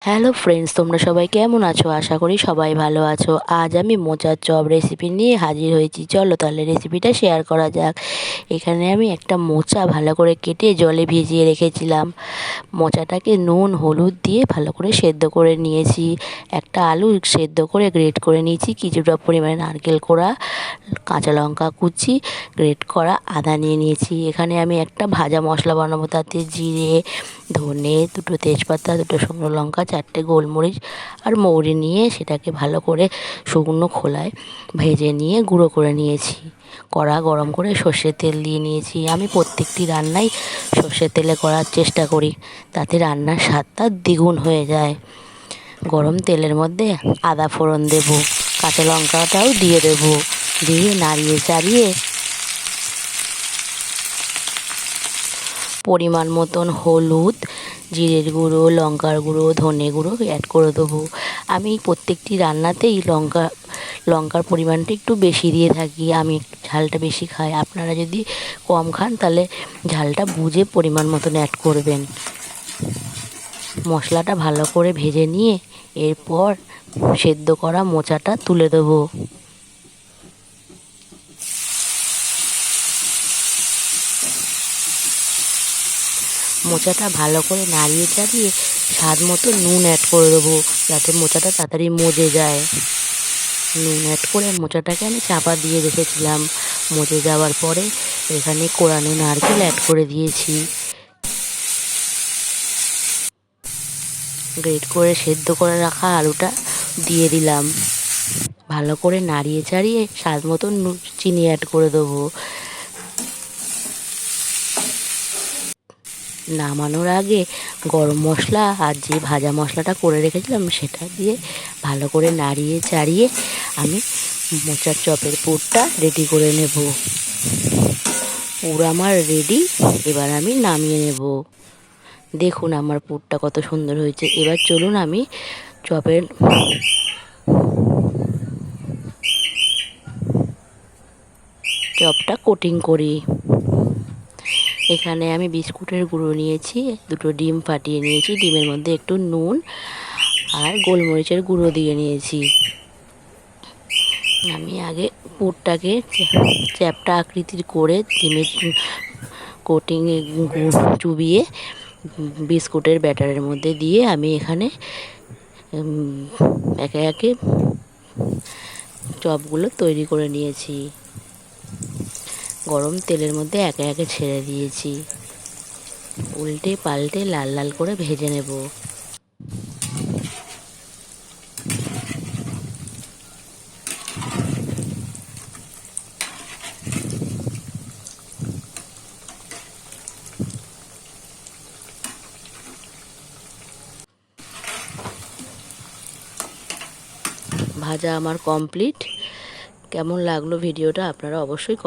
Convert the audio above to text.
Hello friends, তোমরা সবাই কেমন আছো? আশা করি সবাই ভালো আছো। আজ আমি মোচার চপ রেসিপি নিয়ে হাজির হয়েছি। চলো তাহলে রেসিপিটা শেয়ার করা যাক। এখানে আমি একটা মোচা ভালো করে কেটে জলে ভিজিয়ে রেখেছিলাম। মোচাটাকে নুন হলুদ দিয়ে ভালো করে সেদ্ধ করে নিয়েছি। একটা আলু সেদ্ধ করে গ্রেট করে নিয়েছি। কিছুটা পরিমাণে নারকেল কোড়া, কাঁচা লঙ্কা কুচি, গ্রেট করা আদা নিয়ে নিয়েছি। এখানে আমি একটা ভাজা মশলা বানাবো। তাতে জিরে, ধনে, দুটো তেজপাতা, দুটো শুকনো লঙ্কা, চারটে গোলমরিচ আর মৌরি নিয়ে সেটাকে ভালো করে শুকনো খোলায় ভেজে নিয়ে গুঁড়ো করে নিয়েছি। কড়া গরম করে সর্ষের তেল দিয়ে নিয়েছি। আমি প্রত্যেকটি রান্নাই সর্ষের তেলে করার চেষ্টা করি, তাতে রান্নার স্বাদটা দ্বিগুণ হয়ে যায়। গরম তেলের মধ্যে আদা ফোড়ন দেব, কাঁচা লঙ্কাটাও দিয়ে দেব, দিয়ে নাড়িয়ে চাড়িয়ে পরিমাণ মতন হলুদ, জিরের গুঁড়ো, লঙ্কার গুঁড়ো, ধনে গুঁড়ো অ্যাড করে দেবো। আমি প্রত্যেকটি রান্নাতেই লঙ্কার পরিমাণটা একটু বেশি দিয়ে থাকি। আমি ঝালটা বেশি খাই। আপনারা যদি কম খান তাহলে ঝালটা বুঝে পরিমাণ মতন অ্যাড করবেন। মশলাটা ভালো করে ভেজে নিয়ে এরপর সেদ্ধ করা মোচাটা তুলে দেবো। মোচাটা ভালো করে নাড়িয়ে চাড়িয়ে স্বাদ মতো নুন অ্যাড করে দেবো, যাতে মোচাটা তাড়াতাড়ি মজে যায়। নুন অ্যাড করে মোচাটাকে আমি চাপা দিয়ে রেখেছিলাম। মজে যাওয়ার পরে এখানে কোরানো নারকেল অ্যাড করে দিয়েছি। গ্রেট করে সেদ্ধ করে রাখা আলুটা দিয়ে দিলাম। ভালো করে নাড়িয়ে চাড়িয়ে স্বাদ মতো চিনি অ্যাড করে দেবো। নামানোর আগে গরম মশলা আর যে ভাজা মশলাটা করে রেখেছিলাম সেটা দিয়ে ভালো করে নাড়িয়ে চাড়িয়ে আমি মোচার চপের পুরটা রেডি করে নেব। পুর আমার রেডি, এবার আমি নামিয়ে নেব। দেখুন আমার পুরটা কত সুন্দর হয়েছে। এবার চলুন আমি চপটা কোটিং করি। এখানে আমি বিস্কুটের গুঁড়ো নিয়েছি, দুটো ডিম ফাটিয়ে নিয়েছি, ডিমের মধ্যে একটু নুন আর গোলমরিচের গুঁড়ো দিয়ে নিয়েছি। আমি আগে পুরটাকে চ্যাপ্টা আকৃতির করে ডিমের কোটিংয়ে চুবিয়ে বিস্কুটের ব্যাটারের মধ্যে দিয়ে আমি এখানে একে একে চপগুলো তৈরি করে নিয়েছি। গরম তেলের মধ্যে একে একে ছেড়ে দিয়েছি। উল্টে পাল্টে লাল লাল করে ভেজে নেব। ভাজা আমার কমপ্লিট। কেমন লাগলো ভিডিওটা আপনারা অবশ্যই